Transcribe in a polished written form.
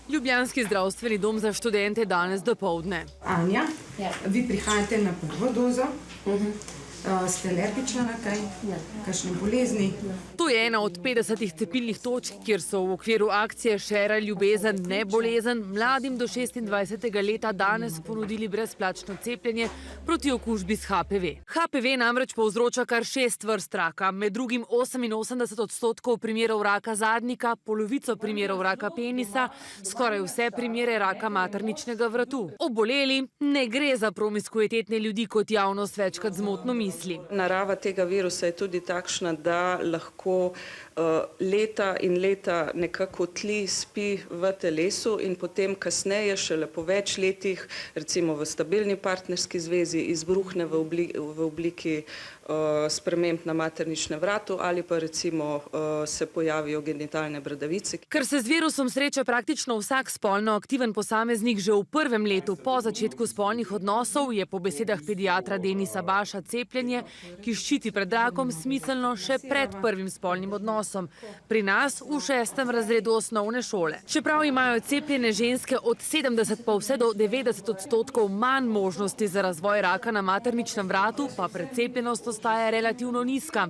Ljubljanski zdravstveni dom za študente danes dopoldne. Anja, vi prihajate na prvo dozo. Ste alergična na kaj? Kakšne bolezni? To je ena od 50 cepilnih točk, kjer so v okviru akcije Šeraj ljubezen, ne bolezen mladim do 26. leta danes ponudili brezplačno cepljenje proti okužbi s HPV. HPV namreč povzroča kar 6 vrst raka, med drugim 88% primerov raka zadnjika, polovico primerov raka penisa, skoraj vse primere raka materničnega vratu. Oboleli ne gre za promiskuitetne ljudi, kot javnost večkrat zmotno misli. Narava tega virusa je tudi takšna, da lahko leta in leta nekako tli, spi v telesu in potem kasneje, šele po več letih, recimo v stabilni partnerski zvezi, izbruhne v obliki sprememb na materničnem vratu ali pa recimo se pojavijo genitalne bradavice. Ker se z virusom sreča praktično vsak spolno aktiven posameznik že v prvem letu po začetku spolnih odnosov, je po besedah pediatra Denisa Baša cepljenje, ki ščiti pred rakom, smiselno še pred prvim spolnim odnosom. Pri nas v 6. razredu osnovne šole. Čeprav imajo cepljene ženske od 70 pa vse do 90% manj možnosti za razvoj raka na materničnem vratu, pa precepljenost ostaja relativno nizka.